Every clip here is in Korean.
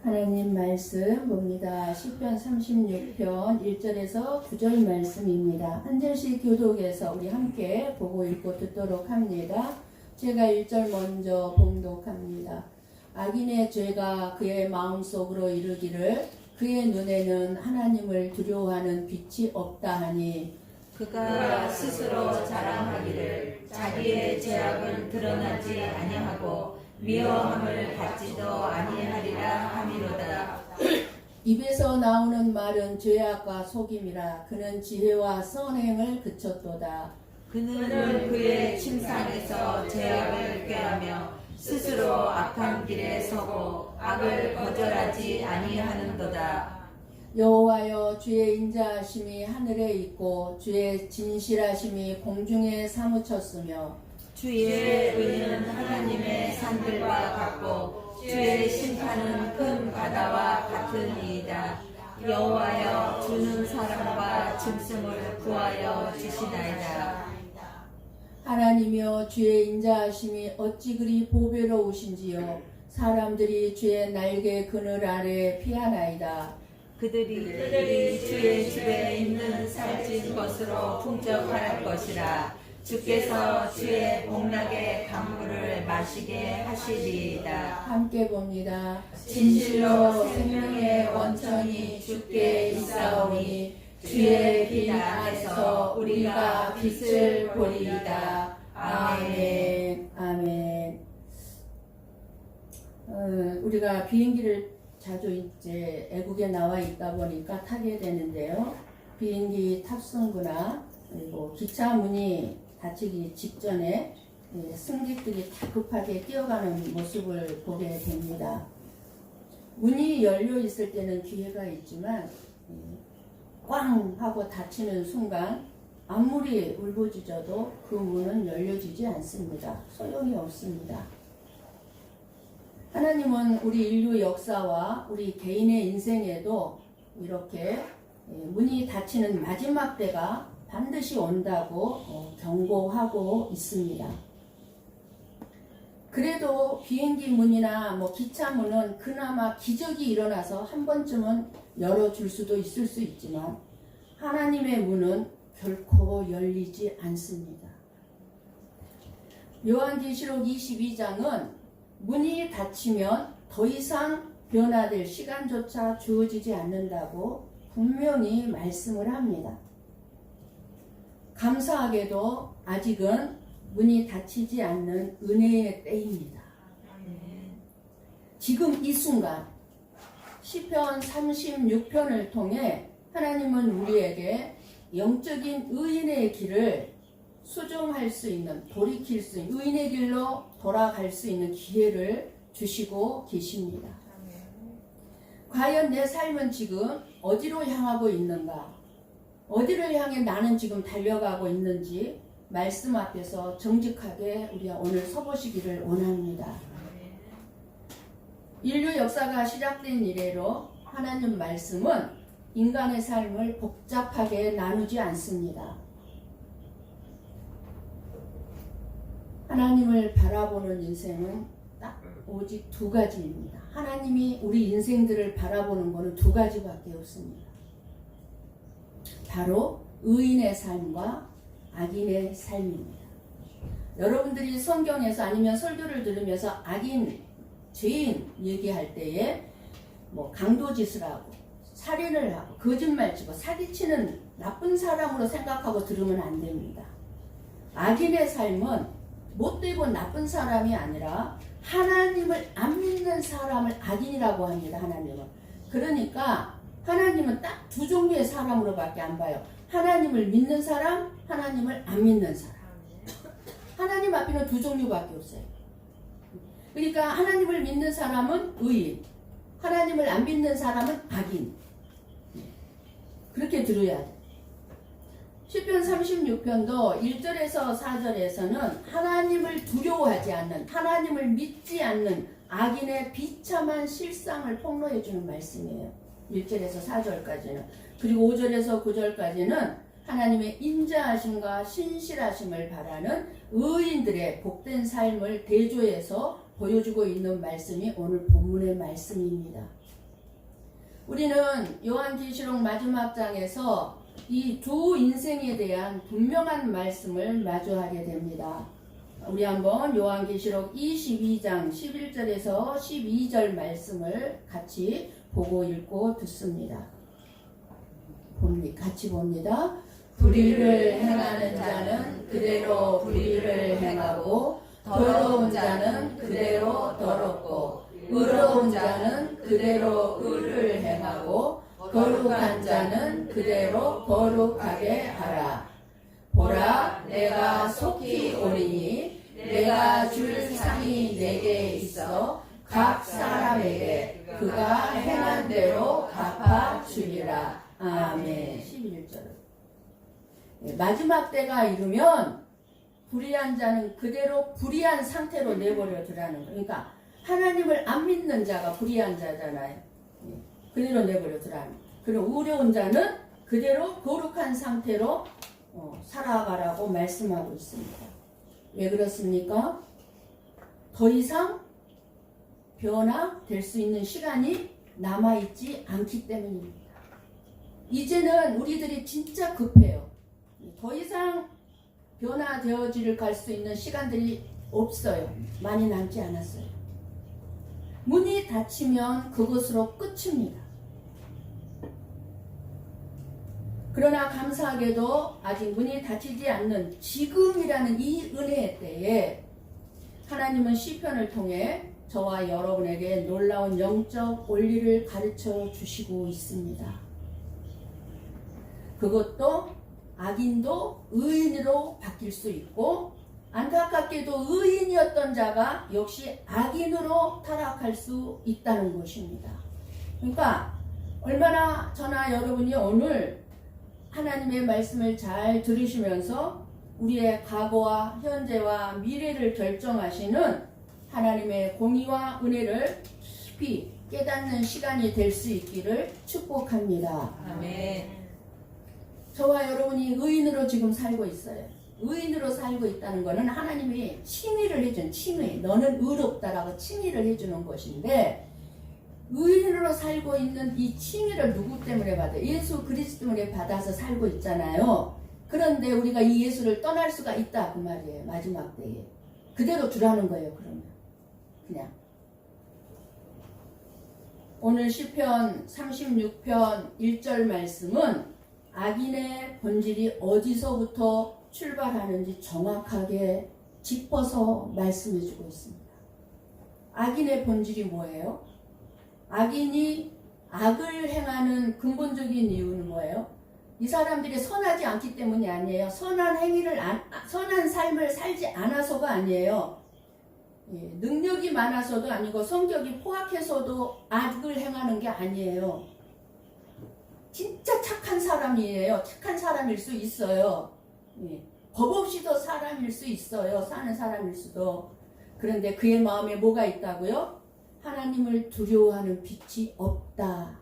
하나님 말씀 봅니다. 시편 36편 1절에서 9절 말씀입니다. 한 절씩 교독해서 우리 함께 보고 읽고 듣도록 합니다. 제가 1절 먼저 봉독합니다. 악인의 죄가 그의 마음속으로 이르기를 그의 눈에는 하나님을 두려워하는 빛이 없다 하니 그가 스스로 자랑하기를 자기의 죄악은 드러나지 아니하고 미워함을 받지도 아니하리라 함이로다. 입에서 나오는 말은 죄악과 속임이라 그는 지혜와 선행을 그쳤도다. 그는 그의 침상에서 죄악을 꾀하며 스스로 악한 길에 서고 악을 거절하지 아니하는도다. 여호와여, 주의 인자하심이 하늘에 있고 주의 진실하심이 공중에 사무쳤으며 주의 의는 하나님의 산들과 같고 주의 심판은 큰 바다와 같으니이다. 여호와여, 주는 사람과 짐승을 구하여 주시나이다. 하나님이여, 주의 인자하심이 어찌 그리 보배로우신지요. 사람들이 주의 날개 그늘 아래 피하나이다. 그들이 주의 집에 있는 살찐 것으로 풍족할 것이라. 주께서 주의 복락의 강물을 마시게 하시리이다. 함께 봅니다. 진실로 생명의 원천이 주께 있사오니 주의 빛 안에서 우리가 빛을 보리이다. 아멘. 아멘. 우리가 비행기를 자주 이제 애국에 나와 있다 보니까 타게 되는데요. 비행기 탑승구나 그리고 기차 문이 닫히기 직전에 승객들이 다급하게 뛰어가는 모습을 보게 됩니다. 문이 열려 있을 때는 기회가 있지만 꽝 하고 닫히는 순간 아무리 울부짖어도 그 문은 열려지지 않습니다. 소용이 없습니다. 하나님은 우리 인류 역사와 우리 개인의 인생에도 이렇게 문이 닫히는 마지막 때가 반드시 온다고 경고하고 있습니다. 그래도 비행기 문이나 기차 문은 그나마 기적이 일어나서 한 번쯤은 열어줄 수도 있을 수 있지만 하나님의 문은 결코 열리지 않습니다. 요한계시록 22장은 문이 닫히면 더 이상 변화될 시간조차 주어지지 않는다고 분명히 말씀을 합니다. 감사하게도 아직은 문이 닫히지 않는 은혜의 때입니다. 지금 이 순간 시편 36편을 통해 하나님은 우리에게 영적인 의인의 길을 수종할 수 있는, 돌이킬 수 있는, 의인의 길로 돌아갈 수 있는 기회를 주시고 계십니다. 과연 내 삶은 지금 어디로 향하고 있는가? 어디를 향해 나는 지금 달려가고 있는지 말씀 앞에서 정직하게 우리가 오늘 서보시기를 원합니다. 인류 역사가 시작된 이래로 하나님 말씀은 인간의 삶을 복잡하게 나누지 않습니다. 하나님을 바라보는 인생은 딱 오직 두 가지입니다. 하나님이 우리 인생들을 바라보는 것은 두 가지밖에 없습니다. 바로 의인의 삶과 악인의 삶입니다. 여러분들이 성경에서 아니면 설교를 들으면서 악인, 죄인 얘기할 때에 강도짓을 하고 살인을 하고 거짓말치고 사기치는 나쁜 사람으로 생각하고 들으면 안 됩니다. 악인의 삶은 못되고 나쁜 사람이 아니라 하나님을 안 믿는 사람을 악인이라고 합니다. 하나님은. 그러니까 하나님은 딱 두 종류의 사람으로밖에 안 봐요. 하나님을 믿는 사람, 하나님을 안 믿는 사람. 하나님 앞에는 두 종류밖에 없어요. 그러니까 하나님을 믿는 사람은 의인, 하나님을 안 믿는 사람은 악인. 그렇게 들어야 돼요. 시편 36편도 1절에서 4절에서는 하나님을 두려워하지 않는, 하나님을 믿지 않는 악인의 비참한 실상을 폭로해 주는 말씀이에요. 1절에서 4절까지는. 그리고 5절에서 9절까지는 하나님의 인자하심과 신실하심을 바라는 의인들의 복된 삶을 대조해서 보여주고 있는 말씀이 오늘 본문의 말씀입니다. 우리는 요한계시록 마지막 장에서 이 두 인생에 대한 분명한 말씀을 마주하게 됩니다. 우리 한번 요한계시록 22장 11절에서 12절 말씀을 같이 보고 읽고 듣습니다. 같이 봅니다. 불의를 행하는 자는 그대로 불의를 행하고 더러운 자는 그대로 더럽고 의로운 자는 그대로 의를 행하고 거룩한 자는 그대로 거룩하게 하라. 보라, 내가 속히 오리니 내가 줄 상이 내게 있어 각 사람에게 그가 행한 대로 갚아주리라. 아멘. 11절. 마지막 때가 이르면 불의한 자는 그대로 불의한 상태로 내버려 두라는 거예요. 그러니까 하나님을 안 믿는 자가 불의한 자잖아요. 그대로 내버려 두라는 거예요. 그리고 의로운 자는 그대로 거룩한 상태로 살아가라고 말씀하고 있습니다. 왜 그렇습니까? 더 이상 변화될 수 있는 시간이 남아있지 않기 때문입니다. 이제는 우리들이 진짜 급해요. 더 이상 변화되어질 갈 수 있는 시간들이 없어요. 많이 남지 않았어요. 문이 닫히면 그것으로 끝입니다. 그러나 감사하게도 아직 문이 닫히지 않는 지금이라는 이 은혜의 때에 하나님은 시편을 통해 저와 여러분에게 놀라운 영적 원리를 가르쳐 주시고 있습니다. 그것도 악인도 의인으로 바뀔 수 있고 안타깝게도 의인이었던 자가 역시 악인으로 타락할 수 있다는 것입니다. 그러니까 얼마나 저나 여러분이 오늘 하나님의 말씀을 잘 들으시면서 우리의 과거와 현재와 미래를 결정하시는 하나님의 공의와 은혜를 깊이 깨닫는 시간이 될 수 있기를 축복합니다. 아멘. 저와 여러분이 의인으로 지금 살고 있어요. 의인으로 살고 있다는 것은 하나님이 칭의를 해준 칭의, 너는 의롭다라고 칭의를 해주는 것인데 의인으로 살고 있는 이 칭의를 누구 때문에 받아요? 예수 그리스도 때문에 받아서 살고 있잖아요. 그런데 우리가 이 예수를 떠날 수가 있다 그 말이에요. 마지막 때에 그대로 두라는 거예요. 그러면 그냥 오늘 시편 36편 1절 말씀은 악인의 본질이 어디서부터 출발하는지 정확하게 짚어서 말씀해주고 있습니다. 악인의 본질이 뭐예요? 악인이 악을 행하는 근본적인 이유는 뭐예요? 이 사람들이 선하지 않기 때문이 아니에요. 선한 삶을 살지 않아서가 아니에요. 능력이 많아서도 아니고 성격이 포악해서도 악을 행하는 게 아니에요. 진짜 착한 사람이에요. 착한 사람일 수 있어요. 법 없이도 사람일 수 있어요. 사는 사람일 수도. 그런데 그의 마음에 뭐가 있다고요? 하나님을 두려워하는 빛이 없다.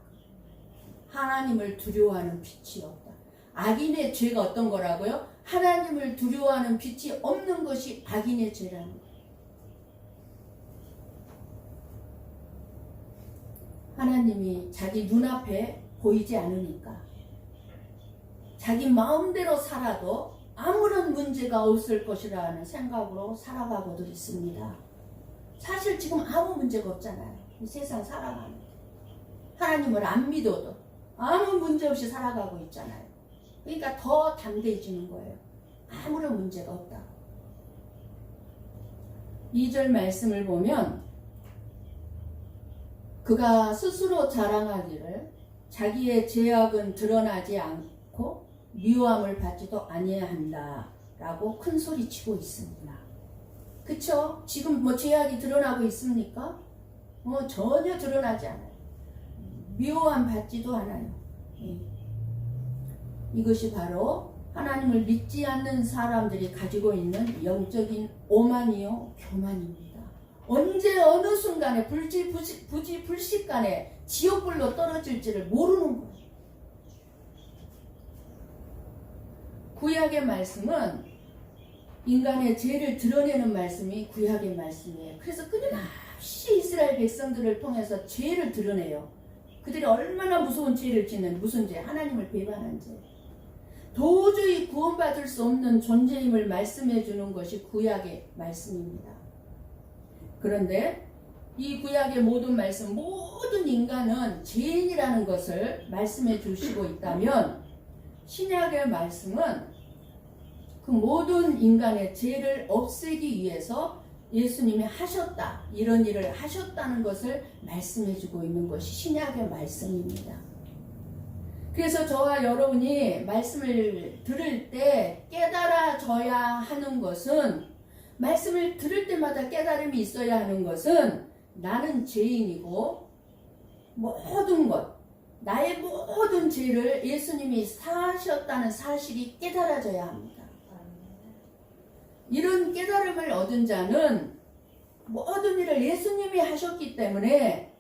하나님을 두려워하는 빛이 없다. 악인의 죄가 어떤 거라고요? 하나님을 두려워하는 빛이 없는 것이 악인의 죄라는 거예요. 하나님이 자기 눈앞에 보이지 않으니까 자기 마음대로 살아도 아무런 문제가 없을 것이라는 생각으로 살아가고들 있습니다. 사실 지금 아무 문제가 없잖아요. 이 세상 살아가는데 하나님을 안 믿어도 아무 문제 없이 살아가고 있잖아요. 그러니까 더 담대해지는 거예요. 아무런 문제가 없다. 2절 말씀을 보면 그가 스스로 자랑하기를 자기의 죄악은 드러나지 않고 미워함을 받지도 아니한다 라고 큰 소리치고 있습니다. 그쵸? 지금 뭐 죄악이 드러나고 있습니까? 전혀 드러나지 않아요. 미워함 받지도 않아요. 이것이 바로 하나님을 믿지 않는 사람들이 가지고 있는 영적인 오만이요 교만입니다. 언제 어느 순간에 불식간에 지옥불로 떨어질지를 모르는 거예요. 구약의 말씀은 인간의 죄를 드러내는 말씀이 구약의 말씀이에요. 그래서 끊임없이 이스라엘 백성들을 통해서 죄를 드러내요. 그들이 얼마나 무서운 죄를 짓는, 무슨 죄? 하나님을 배반한 죄. 도저히 구원받을 수 없는 존재임을 말씀해 주는 것이 구약의 말씀입니다. 그런데 이 구약의 모든 말씀, 모든 인간은 죄인이라는 것을 말씀해 주시고 있다면, 신약의 말씀은 그 모든 인간의 죄를 없애기 위해서 예수님이 하셨다, 이런 일을 하셨다는 것을 말씀해 주고 있는 것이 신약의 말씀입니다. 그래서 저와 여러분이 말씀을 들을 때 깨달아져야 하는 것은, 말씀을 들을 때마다 깨달음이 있어야 하는 것은, 나는 죄인이고 모든 것, 나의 모든 죄를 예수님이 사하셨다는 사실이 깨달아져야 합니다. 이런 깨달음을 얻은 자는 모든 일을 예수님이 하셨기 때문에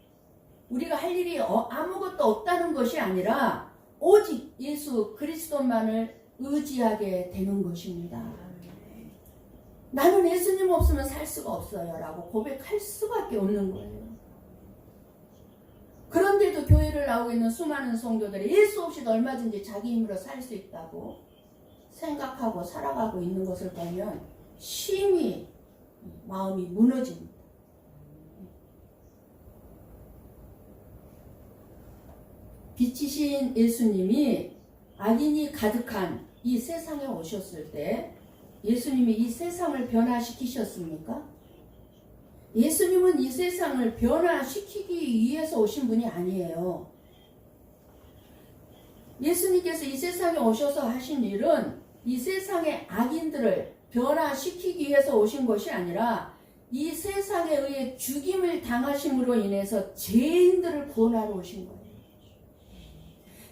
우리가 할 일이 아무것도 없다는 것이 아니라 오직 예수 그리스도만을 의지하게 되는 것입니다. 나는 예수님 없으면 살 수가 없어요 라고 고백할 수밖에 없는 거예요. 그런데도 교회를 나오고 있는 수많은 성도들이 예수 없이도 얼마든지 자기 힘으로 살 수 있다고 생각하고 살아가고 있는 것을 보면 심히 마음이 무너집니다. 빛이신 예수님이 악인이 가득한 이 세상에 오셨을 때 예수님이 이 세상을 변화시키셨습니까? 예수님은 이 세상을 변화시키기 위해서 오신 분이 아니에요. 예수님께서 이 세상에 오셔서 하신 일은 이 세상의 악인들을 변화시키기 위해서 오신 것이 아니라 이 세상에 의해 죽임을 당하심으로 인해서 죄인들을 구원하러 오신 거예요.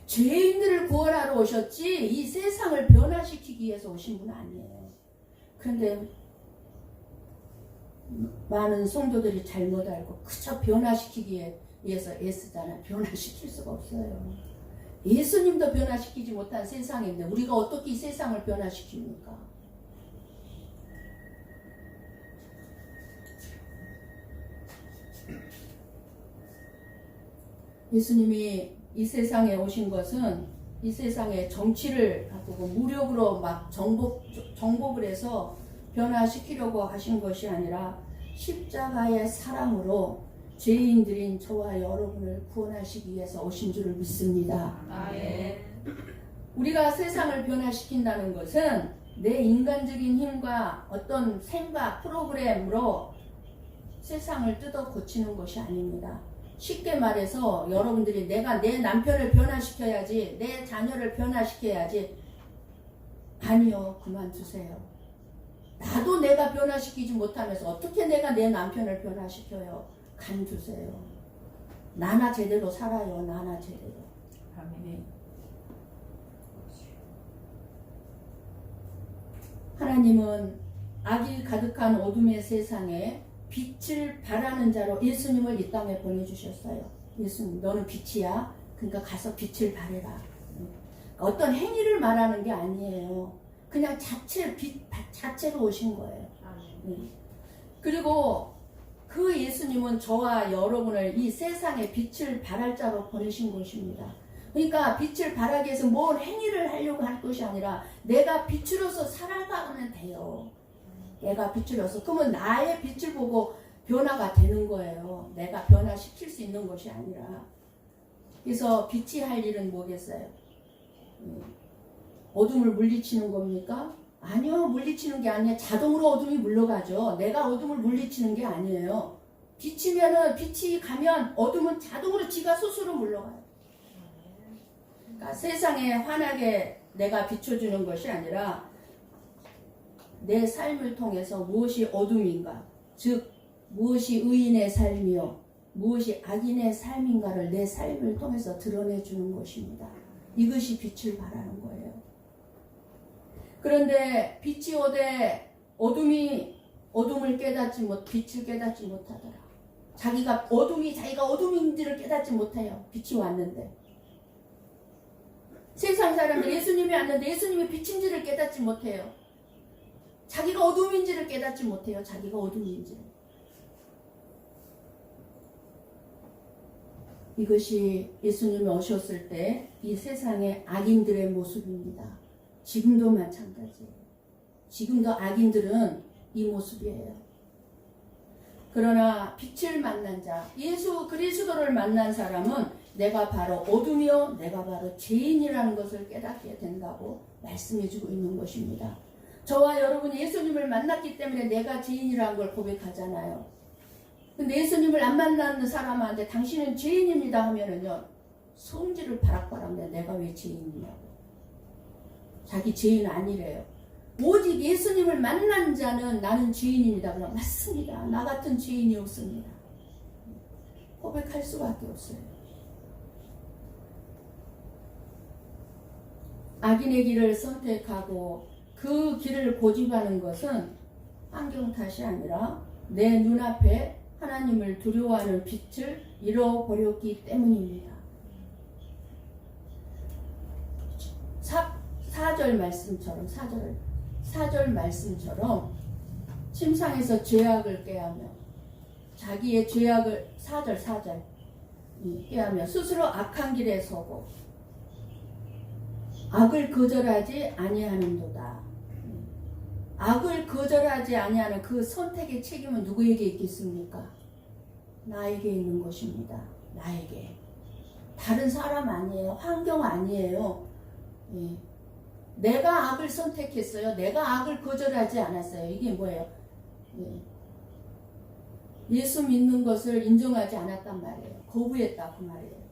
죄인들을 구원하러 오셨지 이 세상을 변화시키기 위해서 오신 분 아니에요. 그런데 많은 성도들이 잘못 알고 그저 변화시키기 위해서 애쓰잖아요. 변화시킬 수가 없어요. 예수님도 변화시키지 못한 세상인데 우리가 어떻게 이 세상을 변화시킵니까? 예수님이 이 세상에 오신 것은 이 세상의 정치를 바꾸고 무력으로 막 정복을 해서 변화시키려고 하신 것이 아니라 십자가의 사랑으로 죄인들인 저와 여러분을 구원하시기 위해서 오신 줄을 믿습니다. 아멘. 우리가 세상을 변화시킨다는 것은 내 인간적인 힘과 어떤 생각, 프로그램으로 세상을 뜯어 고치는 것이 아닙니다. 쉽게 말해서 여러분들이 내가 내 남편을 변화시켜야지, 내 자녀를 변화시켜야지. 아니요, 그만두세요. 나도 내가 변화시키지 못하면서 어떻게 내가 내 남편을 변화시켜요? 간두세요. 나나 제대로 살아요. 나나 제대로. 아멘. 하나님은 악이 가득한 어둠의 세상에 빛을 발하는 자로 예수님을 이 땅에 보내주셨어요. 예수님, 너는 빛이야. 그러니까 가서 빛을 발해라. 어떤 행위를 말하는 게 아니에요. 그냥 빛 자체로 오신 거예요. 그리고 그 예수님은 저와 여러분을 이 세상에 빛을 발할 자로 보내신 것입니다. 그러니까 빛을 발하기 위해서 뭔 행위를 하려고 할 것이 아니라 내가 빛으로서 살아가면 돼요. 내가 빛으로서. 그러면 나의 빛을 보고 변화가 되는 거예요. 내가 변화시킬 수 있는 것이 아니라. 그래서 빛이 할 일은 뭐겠어요? 어둠을 물리치는 겁니까? 아니요, 물리치는 게 아니에요. 자동으로 어둠이 물러가죠. 내가 어둠을 물리치는 게 아니에요. 빛이 가면 어둠은 자동으로 지가 스스로 물러가요. 그러니까 세상에 환하게 내가 비춰주는 것이 아니라 내 삶을 통해서 무엇이 어둠인가, 즉 무엇이 의인의 삶이요 무엇이 악인의 삶인가를 내 삶을 통해서 드러내주는 것입니다. 이것이 빛을 발하는 거예요. 그런데 빛이 오되 어둠을 빛을 깨닫지 못하더라. 자기가 어둠인지를 깨닫지 못해요. 빛이 왔는데. 세상 사람들 예수님이 왔는데 예수님이 빛인지를 깨닫지 못해요. 자기가 어둠인지를 깨닫지 못해요. 자기가 어둠인지를. 이것이 예수님이 오셨을 때 이 세상의 악인들의 모습입니다. 지금도 마찬가지예요. 지금도 악인들은 이 모습이에요. 그러나 빛을 만난 자, 예수 그리스도를 만난 사람은 내가 바로 어둠이요 내가 바로 죄인이라는 것을 깨닫게 된다고 말씀해주고 있는 것입니다. 저와 여러분이 예수님을 만났기 때문에 내가 죄인이라는 걸 고백하잖아요. 근데 예수님을 안 만나는 사람한테 당신은 죄인입니다 하면은요 성질을 바락바락 내가 왜 죄인이냐고. 자기 죄인 아니래요. 오직 예수님을 만난 자는 나는 죄인입니다. 그럼 맞습니다. 나 같은 죄인이 없습니다. 고백할 수밖에 없어요. 악인의 길을 선택하고 그 길을 고집하는 것은 환경 탓이 아니라 내 눈앞에 하나님을 두려워하는 빛을 잃어버렸기 때문입니다. 4절 말씀처럼 4절 말씀처럼 침상에서 죄악을 깨하며 자기의 죄악을 4절 깨하며 스스로 악한 길에 서고 악을 거절하지 아니하는도다. 악을 거절하지 아니하는 그 선택의 책임은 누구에게 있겠습니까? 나에게 있는 것입니다. 나에게. 다른 사람 아니에요. 환경 아니에요. 예. 내가 악을 선택했어요. 내가 악을 거절하지 않았어요. 이게 뭐예요? 예. 예수 믿는 것을 인정하지 않았단 말이에요. 거부했다 그 말이에요.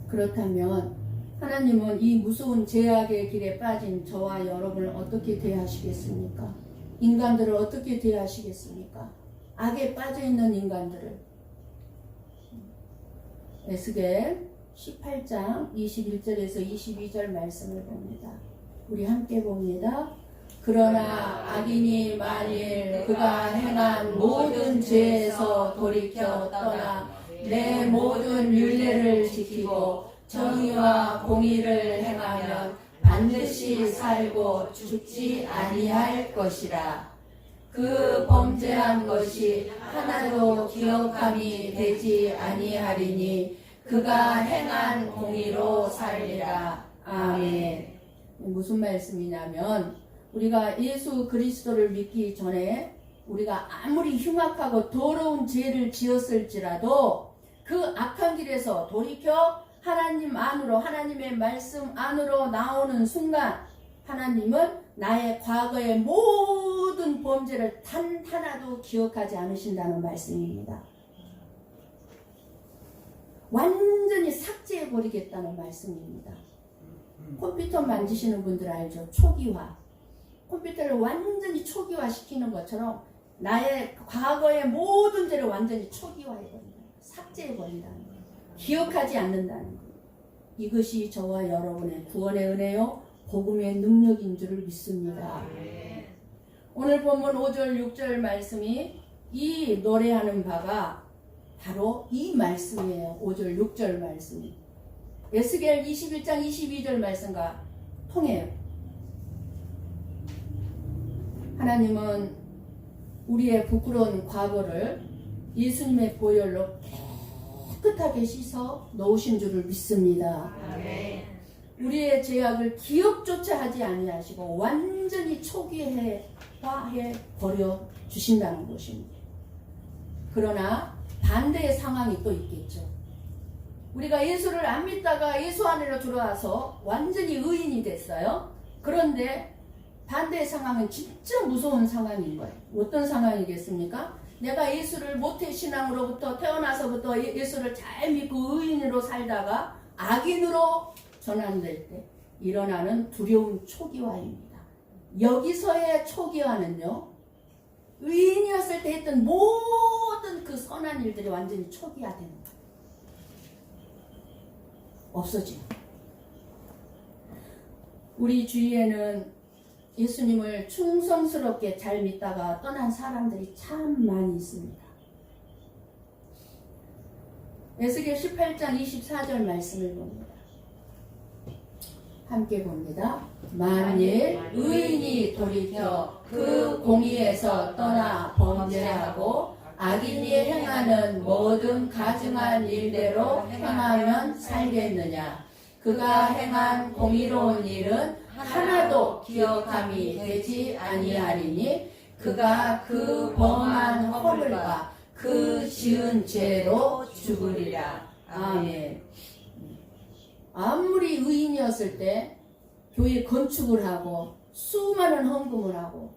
그렇다면 하나님은 이 무서운 죄악의 길에 빠진 저와 여러분을 어떻게 대하시겠습니까? 인간들을 어떻게 대하시겠습니까? 악에 빠져있는 인간들을. 에스겔 18장 21절에서 22절 말씀을 봅니다. 우리 함께 봅니다. 그러나 악인이 만일 그가 행한 모든 죄에서 돌이켜 떠나 내 모든 율례를 지키고 정의와 공의를 행하면 반드시 살고 죽지 아니할 것이라. 그 범죄한 것이 하나도 기억함이 되지 아니하리니 그가 행한 공의로 살리라. 아멘. 무슨 말씀이냐면 우리가 예수 그리스도를 믿기 전에 우리가 아무리 흉악하고 더러운 죄를 지었을지라도 그 악한 길에서 돌이켜 하나님 안으로, 하나님의 말씀 안으로 나오는 순간 하나님은 나의 과거의 모든 범죄를 단 하나도 기억하지 않으신다는 말씀입니다. 완전히 삭제해버리겠다는 말씀입니다. 컴퓨터 만지시는 분들 알죠? 초기화. 컴퓨터를 완전히 초기화 시키는 것처럼 나의 과거의 모든 죄를 완전히 초기화해버린다. 삭제해버린다는 거예요. 기억하지 않는다는 거예요. 이것이 저와 여러분의 구원의 은혜요 복음의 능력인 줄을 믿습니다. 오늘 본문 5절 6절 말씀이 이 노래하는 바가 바로 이 말씀이에요. 5절 6절 말씀이 에스겔 21장 22절 말씀과 통해요. 하나님은 우리의 부끄러운 과거를 예수님의 보혈로 깨끗하게 씻어 놓으신 줄을 믿습니다. 아멘. 우리의 죄악을 기억조차 하지 아니하시고 완전히 초기화해 버려 주신다는 것입니다. 그러나 반대의 상황이 또 있겠죠. 우리가 예수를 안 믿다가 예수 안으로 들어와서 완전히 의인이 됐어요. 그런데 반대의 상황은 진짜 무서운 상황인 거예요. 어떤 상황이겠습니까? 내가 예수를 모태신앙으로부터 태어나서부터 예수를 잘 믿고 의인으로 살다가 악인으로 전환될 때 일어나는 두려운 초기화입니다. 여기서의 초기화는요, 의인이었을 때 했던 모든 그 선한 일들이 완전히 초기화되는 거예요. 없어지는 거예요. 우리 주위에는 예수님을 충성스럽게 잘 믿다가 떠난 사람들이 참 많이 있습니다. 에스겔 18장 24절 말씀을 봅니다. 함께 봅니다. 만일 의인이 돌이켜 그 공의에서 떠나 범죄하고 악인이 행하는 모든 가증한 일대로 행하면 살겠느냐. 그가 행한 공의로운 일은 하나도 기억함이 되지 아니하리니 그가 그 범한 허물과 그 지은 죄로 죽으리라. 아멘. 아무리 의인이었을 때 교회 건축을 하고 수많은 헌금을 하고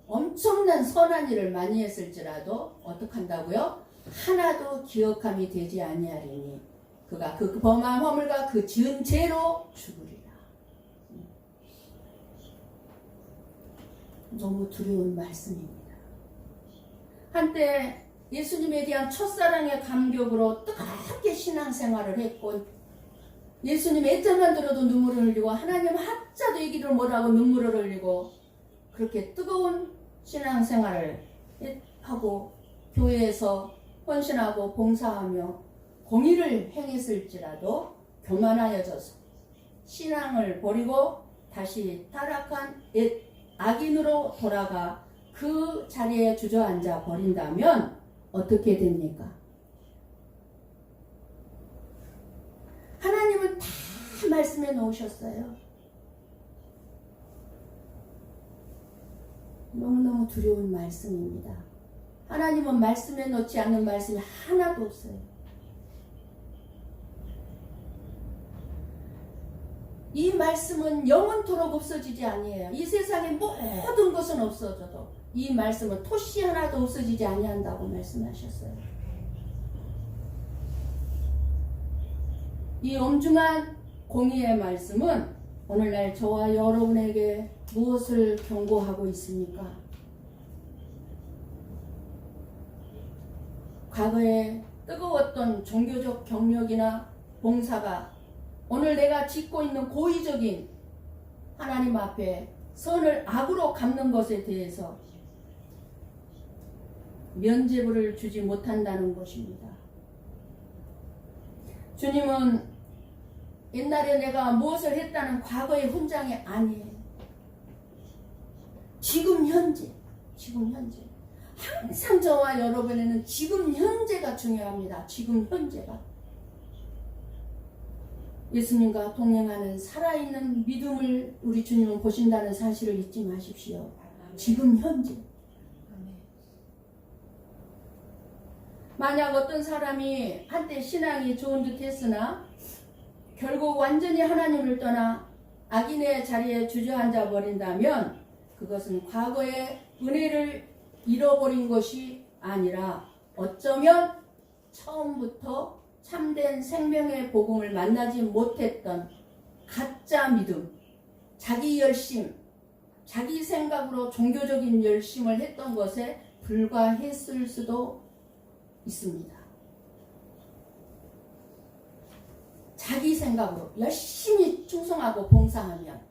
엄청난 선한 일을 많이 했을지라도 어떻게 한다고요? 하나도 기억함이 되지 아니하리니 그가 그 범한 허물과 그 지은 죄로 죽으리라. 너무 두려운 말씀입니다. 한때 예수님에 대한 첫사랑의 감격으로 뜨겁게 신앙생활을 했고 예수님 애자만 들어도 눈물을 흘리고 하나님 한자도 얘기를 못하고 눈물을 흘리고 그렇게 뜨거운 신앙생활을 하고 교회에서 헌신하고 봉사하며 공의를 행했을지라도 교만하여져서 신앙을 버리고 다시 타락한 옛 악인으로 돌아가 그 자리에 주저앉아 버린다면 어떻게 됩니까? 하나님은 다 말씀해 놓으셨어요. 너무너무 두려운 말씀입니다. 하나님은 말씀해 놓지 않는 말씀이 하나도 없어요. 이 말씀은 영원토록 없어지지 아니에요. 이 세상의 모든 것은 없어져도 이 말씀은 토시 하나도 없어지지 아니한다고 말씀하셨어요. 이 엄중한 공의의 말씀은 오늘날 저와 여러분에게 무엇을 경고하고 있습니까? 과거에 뜨거웠던 종교적 경력이나 봉사가 오늘 내가 짓고 있는 고의적인 하나님 앞에 선을 악으로 갚는 것에 대해서 면죄부를 주지 못한다는 것입니다. 주님은 옛날에 내가 무엇을 했다는 과거의 훈장이 아니에요. 지금 현재. 항상 저와 여러분에는 지금 현재가 중요합니다. 지금 현재가. 예수님과 동행하는 살아있는 믿음을 우리 주님은 보신다는 사실을 잊지 마십시오. 지금 현재. 만약 어떤 사람이 한때 신앙이 좋은 듯 했으나 결국 완전히 하나님을 떠나 악인의 자리에 주저앉아 버린다면 그것은 과거의 은혜를 잃어버린 것이 아니라 어쩌면 처음부터 참된 생명의 복음을 만나지 못했던 가짜 믿음, 자기 열심, 자기 생각으로 종교적인 열심을 했던 것에 불과했을 수도 있습니다. 자기 생각으로 열심히 충성하고 봉사하면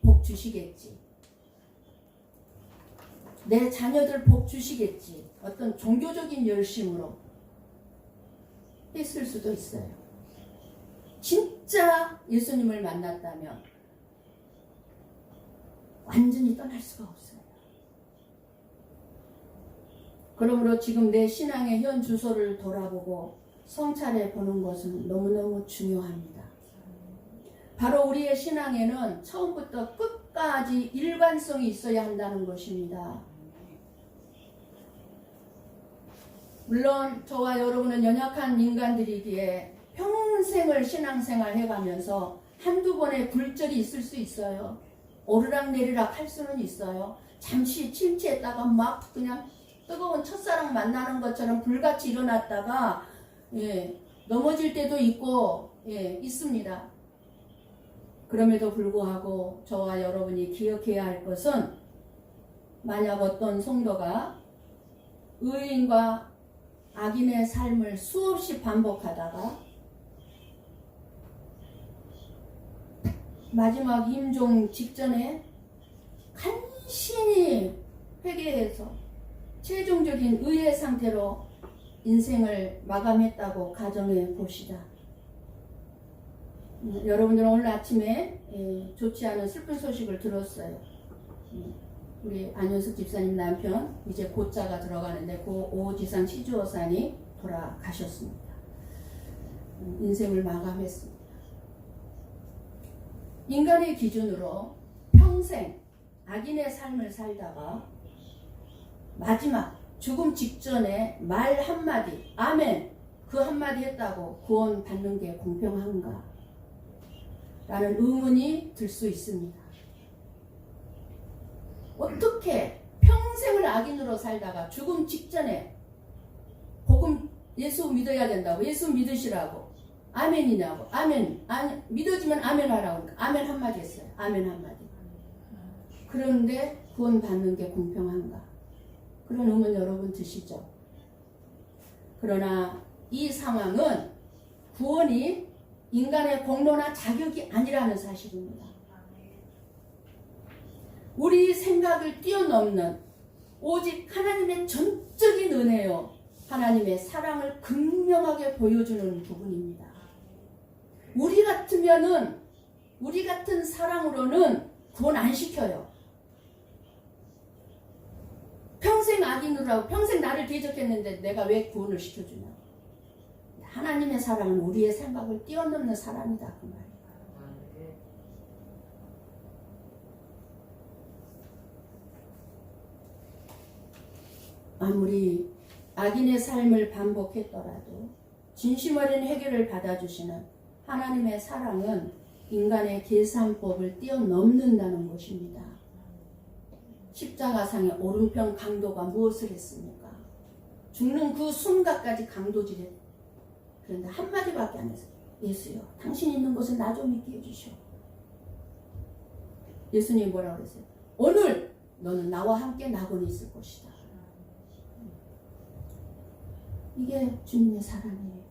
복 주시겠지. 내 자녀들 복 주시겠지. 어떤 종교적인 열심으로 했을 수도 있어요. 진짜 예수님을 만났다면 완전히 떠날 수가 없어요. 그러므로 지금 내 신앙의 현 주소를 돌아보고 성찰해 보는 것은 너무너무 중요합니다. 바로 우리의 신앙에는 처음부터 끝까지 일관성이 있어야 한다는 것입니다. 물론 저와 여러분은 연약한 인간들이기에 평생을 신앙생활 해가면서 한두 번의 굴절이 있을 수 있어요. 오르락내리락 할 수는 있어요. 잠시 침체했다가 막 그냥 뜨거운 첫사랑 만나는 것처럼 불같이 일어났다가 넘어질 때도 있고 있습니다. 그럼에도 불구하고 저와 여러분이 기억해야 할 것은 만약 어떤 성도가 의인과 악인의 삶을 수없이 반복하다가 마지막 임종 직전에 간신히 회개해서 최종적인 의의 상태로 인생을 마감했다고 가정해 봅시다. 여러분들은 오늘 아침에 좋지 않은 슬픈 소식을 들었어요. 우리 안현숙 집사님 남편 이제 고자가 들어가는데 고 오지상 시주어산이 돌아가셨습니다. 인생을 마감했습니다. 인간의 기준으로 평생 악인의 삶을 살다가 마지막 죽음 직전에 말 한마디 아멘 그 한마디 했다고 구원 받는 게 공평한가? 라는 의문이 들 수 있습니다. 어떻게 평생을 악인으로 살다가 죽음 직전에 복음 예수 믿어야 된다고 예수 믿으시라고 아멘이냐고 아멘 믿어지면 아멘 하라고 그러니까 아멘 한마디 했어요. 아멘 한마디. 그런데 구원 받는 게 공평한가? 그런 의문 여러분 드시죠? 그러나 이 상황은 구원이 인간의 공로나 자격이 아니라는 사실입니다. 우리 생각을 뛰어넘는 오직 하나님의 전적인 은혜요. 하나님의 사랑을 극명하게 보여주는 부분입니다. 우리 같은 사랑으로는 구원 안 시켜요. 평생 악인으로 하고 평생 나를 대적했는데 내가 왜 구원을 시켜주냐. 하나님의 사랑은 우리의 생각을 뛰어넘는 사랑이다. 그 말이에요. 아무리 악인의 삶을 반복했더라도 진심 어린 해결을 받아주시는 하나님의 사랑은 인간의 계산법을 뛰어넘는다는 것입니다. 십자가상의 오른편 강도가 무엇을 했습니까? 죽는 그 순간까지 강도질했다. 그런데 한마디밖에 안 했어요. 예수여, 당신 있는 곳에 나 좀 있게 해주시오. 예수님이 뭐라고 그랬어요? 오늘 너는 나와 함께 낙원에 있을 것이다. 이게 주님의 사랑이에요.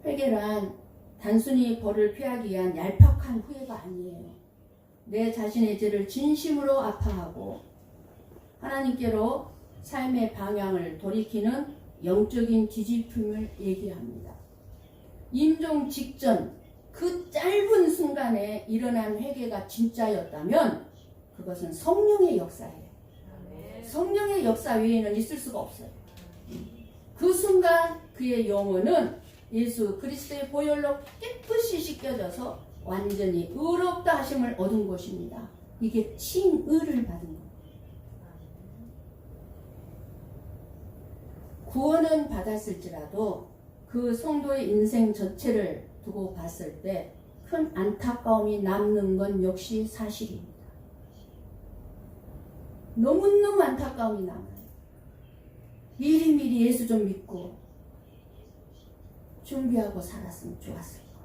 회개란 단순히 벌을 피하기 위한 얄팍한 후회가 아니에요. 내 자신의 죄를 진심으로 아파하고 하나님께로 삶의 방향을 돌이키는 영적인 뒤집힘을 얘기합니다. 임종 직전 그 짧은 순간에 일어난 회개가 진짜였다면 그것은 성령의 역사예요. 성령의 역사 외에는 있을 수가 없어요. 그 순간 그의 영혼은 예수 그리스도의 보혈로 깨끗이 씻겨져서 완전히 의롭다 하심을 얻은 것입니다. 이게 칭의를 받은 것. 구원은 받았을지라도 그 성도의 인생 전체를 두고 봤을 때 큰 안타까움이 남는 건 역시 사실입니다. 너무너무 안타까움이 남아요. 미리미리 예수 좀 믿고 준비하고 살았으면 좋았을 거예요.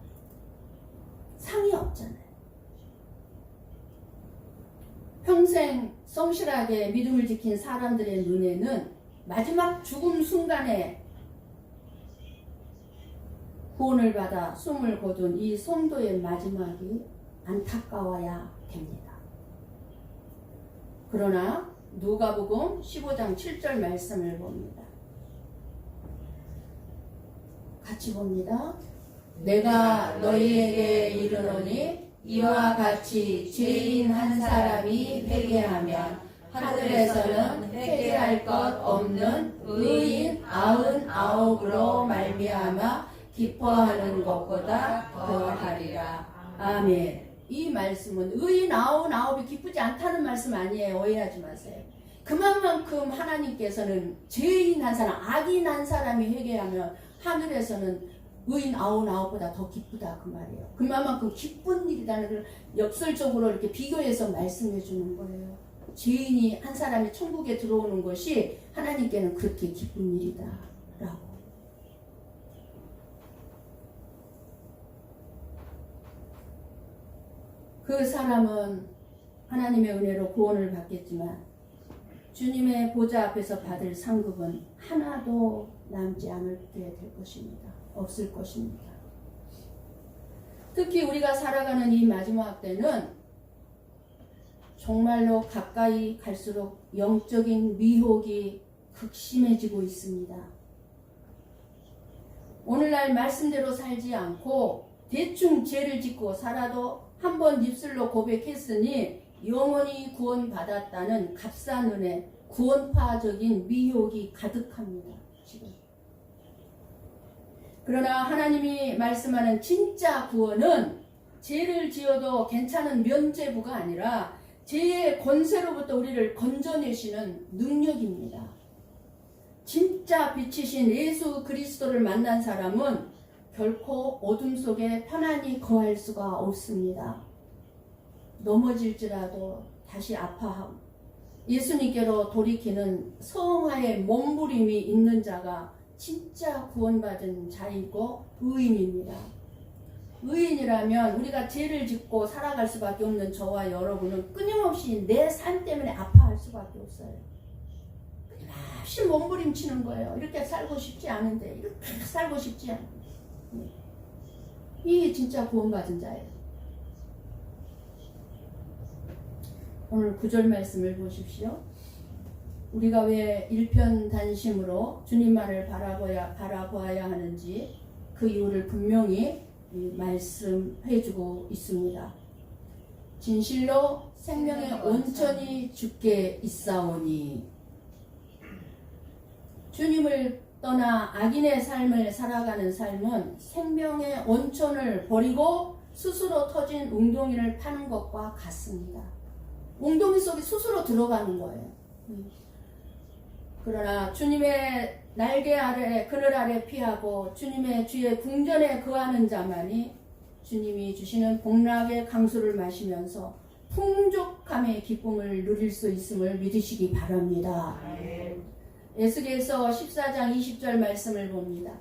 상이 없잖아요. 평생 성실하게 믿음을 지킨 사람들의 눈에는 마지막 죽음 순간에 구원을 받아 숨을 거둔 이 성도의 마지막이 안타까워야 됩니다. 그러나 누가복음 15장 7절 말씀을 봅니다. 같이 봅니다. 내가 너희에게 이르노니 이와 같이 죄인 한 사람이 회개하면 하늘에서는 회개할 것 없는 의인 99으로 말미암아 기뻐하는 것보다 더하리라. 아멘. 이 말씀은 의인 99이 기쁘지 않다는 말씀 아니에요. 오해하지 마세요. 그만큼 하나님께서는 죄인 한 사람, 악인 한 사람이 회개하면 하늘에서는 의인 99보다 더 기쁘다 그 말이에요. 그만큼 기쁜 일이라는 걸 역설적으로 이렇게 비교해서 말씀해 주는 거예요. 죄인이 한 사람이 천국에 들어오는 것이 하나님께는 그렇게 기쁜 일이다 라고. 그 사람은 하나님의 은혜로 구원을 받겠지만 주님의 보좌 앞에서 받을 상급은 하나도 남지 않게 될 것입니다. 없을 것입니다. 특히 우리가 살아가는 이 마지막 때는 정말로 가까이 갈수록 영적인 미혹이 극심해지고 있습니다. 오늘날 말씀대로 살지 않고 대충 죄를 짓고 살아도 한 번 입술로 고백했으니 영원히 구원받았다는 값싼 은혜, 구원파적인 미혹이 가득합니다. 지금. 그러나 하나님이 말씀하는 진짜 구원은 죄를 지어도 괜찮은 면죄부가 아니라 죄의 권세로부터 우리를 건져내시는 능력입니다. 진짜 빛이신 예수 그리스도를 만난 사람은 결코 어둠 속에 편안히 거할 수가 없습니다. 넘어질지라도 다시 아파하고 예수님께로 돌이키는 성화의 몸부림이 있는 자가 진짜 구원받은 자이고 의인입니다. 의인이라면 우리가 죄를 짓고 살아갈 수밖에 없는 저와 여러분은 끊임없이 내 삶 때문에 아파할 수밖에 없어요. 끊임없이 몸부림치는 거예요. 이렇게 살고 싶지 않은데, 이렇게 살고 싶지 않은데. 이게 진짜 구원받은 자예요. 오늘 9절 말씀을 보십시오. 우리가 왜 일편단심으로 주님만을 바라보아야 하는지 그 이유를 분명히 말씀해주고 있습니다. 진실로 생명의 온천이 주께 있사오니, 주님을 떠나 악인의 삶을 살아가는 삶은 생명의 온천을 버리고 스스로 터진 웅덩이를 파는 것과 같습니다. 웅덩이 속에 스스로 들어가는 거예요. 그러나 주님의 날개 아래, 그늘 아래 피하고 주님의 주의 궁전에 거하는 자만이 주님이 주시는 복락의 강수를 마시면서 풍족함의 기쁨을 누릴 수 있음을 믿으시기 바랍니다. 에스겔서 14장 20절 말씀을 봅니다.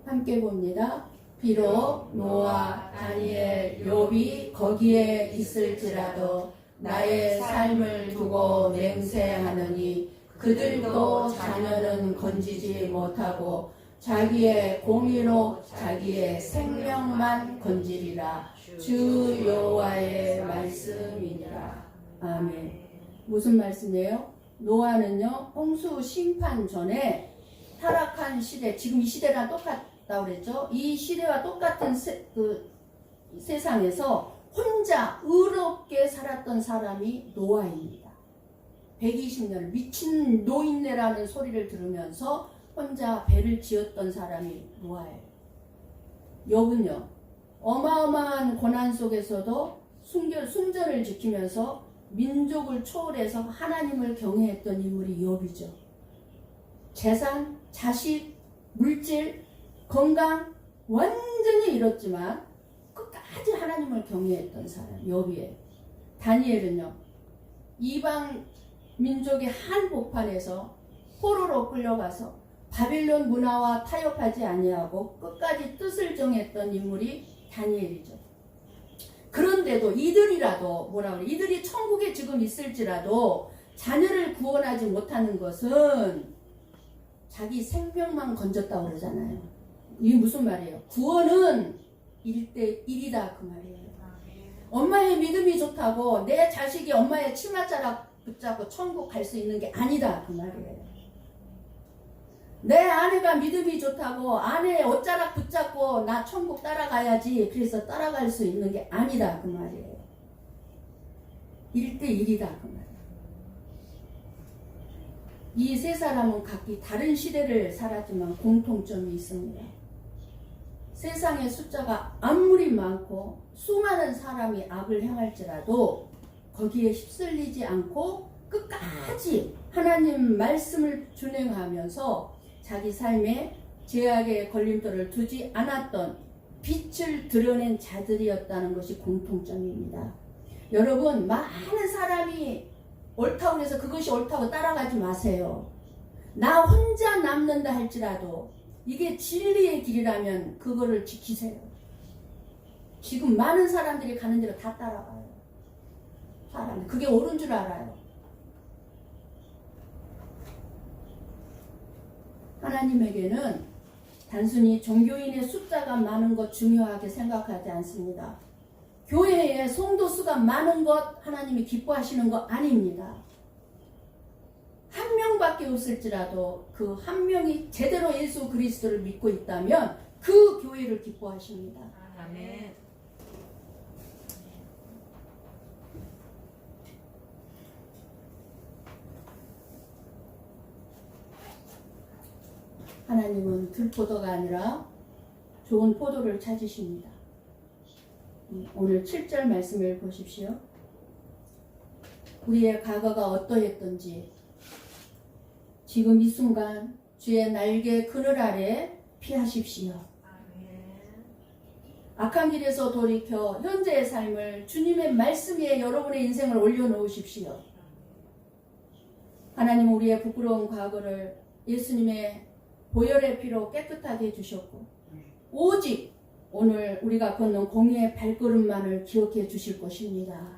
함께 봅니다. 비록 노아, 다니엘, 욥이 거기에 있을지라도 나의 삶을 두고 맹세하느니 그들도 자녀는 건지지 못하고 자기의 공의로 자기의 생명만 건지리라. 주 여호와의 말씀이니라. 아멘. 무슨 말씀이에요? 노아는요, 홍수 심판 전에 타락한 시대, 지금 이 시대랑 똑같다고 그랬죠? 이 시대와 똑같은 세상에서 혼자 의롭게 살았던 사람이 노아입니다. 120년을 미친 노인네라는 소리를 들으면서 혼자 배를 지었던 사람이 노아예요. 욥은요, 어마어마한 고난 속에서도 순전을 지키면서 민족을 초월해서 하나님을 경외했던 인물이 욥이죠. 재산, 자식, 물질, 건강 완전히 잃었지만 끝까지 하나님을 경외했던 사람 욥이에요. 다니엘은요, 이방 민족의 한복판에서 포로로 끌려가서 바빌론 문화와 타협하지 아니하고 끝까지 뜻을 정했던 인물이 다니엘이죠. 그런데도 이들이 천국에 지금 있을지라도 자녀를 구원하지 못하는 것은 자기 생명만 건졌다고 그러잖아요. 이게 무슨 말이에요? 구원은 1대1이다 그 말이에요. 엄마의 믿음이 좋다고 내 자식이 엄마의 치맛자락 붙잡고 천국 갈 수 있는 게 아니다 그 말이에요. 내 아내가 믿음이 좋다고 아내의 옷자락 붙잡고 나 천국 따라가야지 그래서 따라갈 수 있는 게 아니다 그 말이에요. 1대1이다 그 말이에요. 이 세 사람은 각기 다른 시대를 살았지만 공통점이 있습니다. 세상의 숫자가 아무리 많고 수많은 사람이 악을 행할지라도 거기에 휩쓸리지 않고 끝까지 하나님 말씀을 준행하면서 자기 삶에 죄악의 걸림돌을 두지 않았던 빛을 드러낸 자들이었다는 것이 공통점입니다. 여러분, 많은 사람이 옳다고 해서 그것이 옳다고 따라가지 마세요. 나 혼자 남는다 할지라도 이게 진리의 길이라면 그거를 지키세요. 지금 많은 사람들이 가는 대로 다 따라가요. 그게 옳은 줄 알아요. 하나님에게는 단순히 종교인의 숫자가 많은 것 중요하게 생각하지 않습니다. 교회에 성도 수가 많은 것 하나님이 기뻐하시는 것 아닙니다. 한 명밖에 없을지라도 그 한 명이 제대로 예수 그리스도를 믿고 있다면 그 교회를 기뻐하십니다. 아멘. 하나님은 들포도가 아니라 좋은 포도를 찾으십니다. 오늘 7절 말씀을 보십시오. 우리의 과거가 어떠했던지 지금 이 순간 주의 날개 그늘 아래 피하십시오. 악한 길에서 돌이켜 현재의 삶을 주님의 말씀 위에 여러분의 인생을 올려놓으십시오. 하나님은 우리의 부끄러운 과거를 예수님의 보혈의 피로 깨끗하게 해주셨고 오직 오늘 우리가 걷는 공의의 발걸음만을 기억해 주실 것입니다.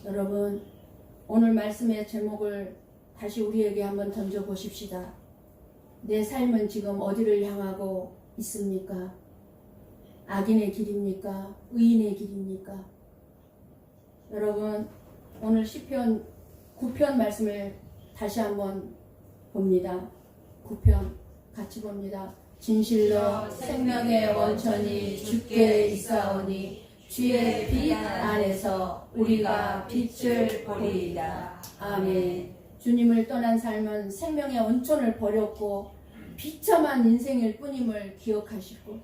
여러분 오늘 말씀의 제목을 다시 우리에게 한번 던져보십시다. 내 삶은 지금 어디를 향하고 있습니까? 악인의 길입니까? 의인의 길입니까? 여러분 오늘 시편 9편 말씀을 다시 한번 봅니다. 9편 같이 봅니다. 진실로 생명의 원천이 주께 있사오니 주의 빛 안에서 우리가 빛을 보리이다. 아멘. 주님을 떠난 삶은 생명의 원천을 버렸고 비참한 인생일 뿐임을 기억하시고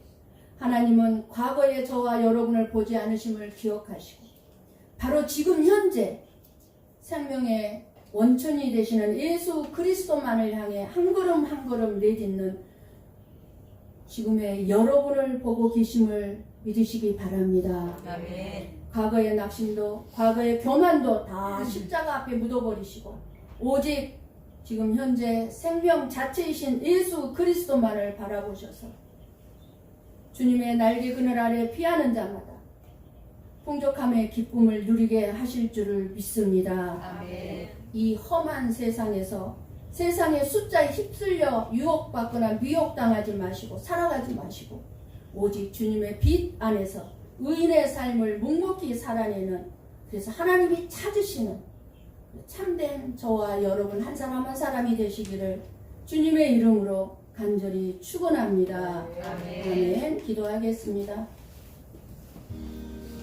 하나님은 과거의 저와 여러분을 보지 않으심을 기억하시고 바로 지금 현재 생명의 원천이 되시는 예수 그리스도만을 향해 한 걸음 한 걸음 내딛는 지금의 여러분을 보고 계심을 믿으시기 바랍니다. 아멘. 과거의 낙심도 과거의 교만도 다 십자가 앞에 묻어버리시고 오직 지금 현재 생명 자체이신 예수 그리스도만을 바라보셔서 주님의 날개 그늘 아래 피하는 자마다 풍족함의 기쁨을 누리게 하실 줄을 믿습니다. 아멘. 이 험한 세상에서 세상의 숫자에 휩쓸려 유혹받거나 미혹당하지 마시고 살아가지 마시고 오직 주님의 빛 안에서 의인의 삶을 묵묵히 살아내는 그래서 하나님이 찾으시는 참된 저와 여러분 한 사람 한 사람이 되시기를 주님의 이름으로 간절히 축원합니다. 아멘. 아멘. 기도하겠습니다.